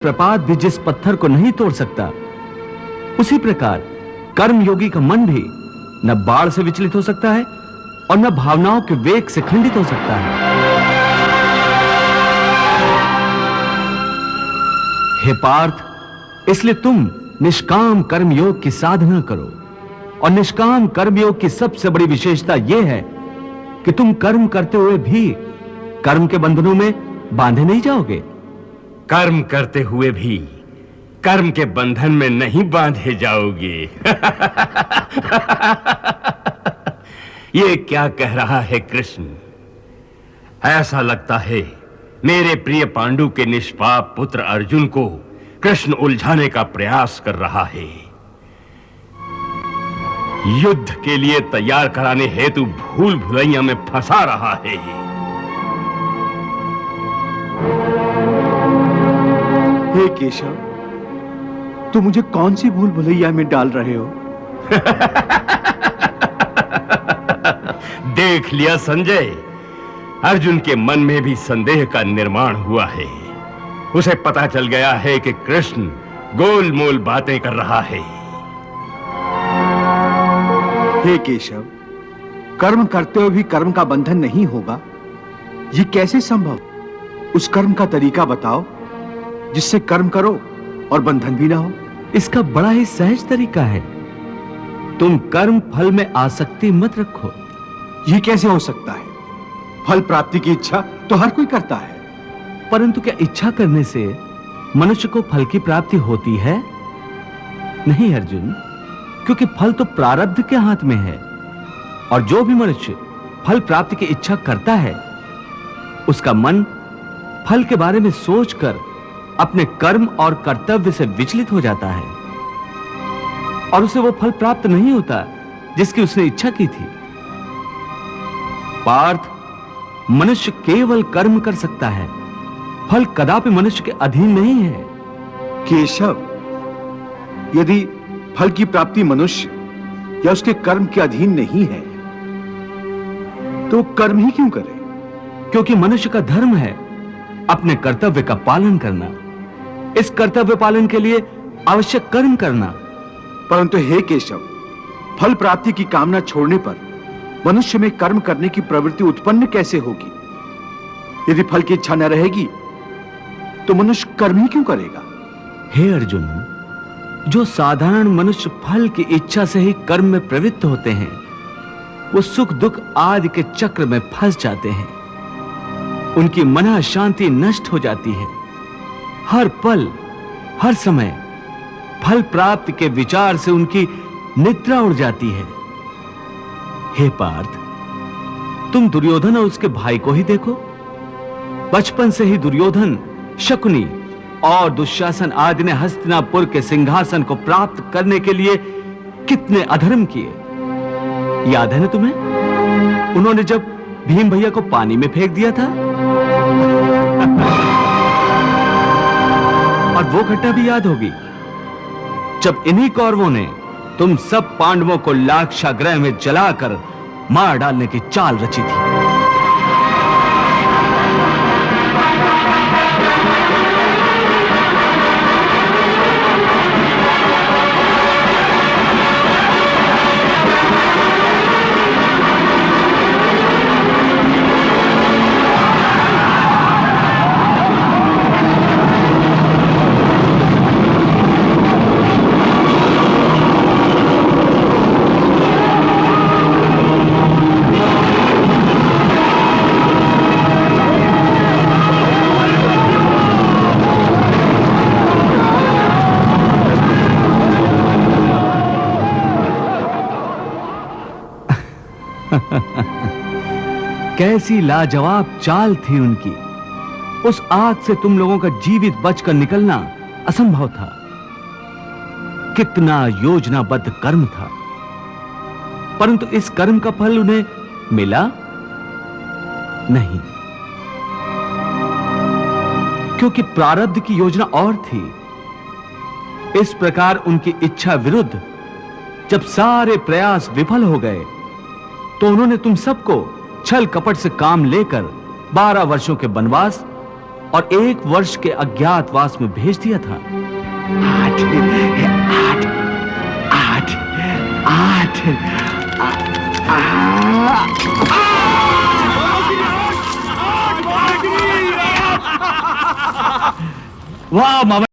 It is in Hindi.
प्रपात भी जिस पत्थर को नहीं तोड़ सकता, उसी प्रकार कर्मयोगी का मन भी न बाढ़ से विचलित हो सकता है और न भावनाओं के वेग से खंडित हो सकता है। हे पार्थ, इसलिए तुम निष्काम कर्मयोग की साधना करो। और निष्काम कर्मयोग की सबसे बड़ी विशेषता यह है कि तुम कर्म करते हुए भी कर्म के बंधनों में बांधे नहीं जाओगे। कर्म करते हुए भी कर्म के बंधन में नहीं बांधे जाओगे। ये क्या कह रहा है कृष्ण? ऐसा लगता है मेरे प्रिय पांडु के निष्पाप पुत्र अर्जुन को कृष्ण उलझाने का प्रयास कर रहा है। युद्ध के लिए तैयार कराने हेतु भूल भुलैया में फंसा रहा है। हे केशव, तुम मुझे कौन सी भूल भुलैया में डाल रहे हो? देख लिया संजय, अर्जुन के मन में भी संदेह का निर्माण हुआ है। उसे पता चल गया है कि कृष्ण गोलमोल बातें कर रहा है। हे केशव, कर्म करते हुए भी कर्म का बंधन नहीं होगा, ये कैसे संभव? उस कर्म का तरीका बताओ जिससे कर्म करो और बंधन भी ना हो। इसका बड़ा ही सहज तरीका है। तुम कर्म फल में आसक्ति मत रखो। ये कैसे हो सकता है? फल प्राप्ति की इच्छा तो हर कोई करता है। परंतु क्या इच्छा करने से मनुष्य को फल की प्राप्ति होती है? नहीं अर्जुन, क्योंकि फल तो प्रारब्ध के हाथ में है। और जो भी मनुष्य फल प्राप्ति की इच्छा करता है, उसका मन फल के बारे में सोचकर अपने कर्म और कर्तव्य से विचलित हो जाता है और उसे वो फल प्राप्त नहीं होता जिसकी उसने इच्छा की थी। पार्थ, मनुष्य केवल कर्म कर सकता है, फल कदापि मनुष्य के अधीन नहीं है। केशव, यदि फल की प्राप्ति मनुष्य या उसके कर्म के अधीन नहीं है, तो कर्म ही क्यों करे? क्योंकि मनुष्य का धर्म है अपने कर्तव्य का पालन करना। इस कर्तव्य पालन के लिए आवश्यक कर्म करना। परंतु हे केशव, फल प्राप्ति की कामना छोड़ने पर मनुष्य में कर्म करने की प्रवृत्ति उत्पन्न कैसे होगी? यदि फल की इच्छा न रहेगी तो मनुष्य कर्म ही क्यों करेगा? हे अर्जुन, जो साधारण मनुष्य फल की इच्छा से ही कर्म में प्रवृत्त होते हैं, वो सुख दुख आदि के चक्र में फंस जाते हैं। उनकी मन शांति नष्ट हो जाती है। हर पल हर समय फल प्राप्ति के विचार से उनकी निद्रा उड़ जाती है। हे पार्थ, तुम दुर्योधन और उसके भाई को ही देखो। बचपन से ही दुर्योधन, शकुनी और दुशासन आदि ने हस्तिनापुर के सिंहासन को प्राप्त करने के लिए कितने अधर्म किए, याद है ना तुम्हें? उन्होंने जब भीम भैया को पानी में फेंक दिया था, और वो घटना भी याद होगी जब इन्हीं कौरवों ने तुम सब पांडवों को लाक्षागृह में जलाकर मार डालने की चाल रची थी। कैसी लाजवाब चाल थी उनकी। उस आग से तुम लोगों का जीवित बचकर निकलना असंभव था। कितना योजनाबद्ध कर्म था, परंतु इस कर्म का फल उन्हें मिला नहीं, क्योंकि प्रारब्ध की योजना और थी। इस प्रकार उनकी इच्छा विरुद्ध जब सारे प्रयास विफल हो गए, तो उन्होंने तुम सबको छल कपट से काम लेकर 12 वर्षों के वनवास और 1 वर्ष के अज्ञातवास में भेज दिया था। 8 8 8 8 वाह मामा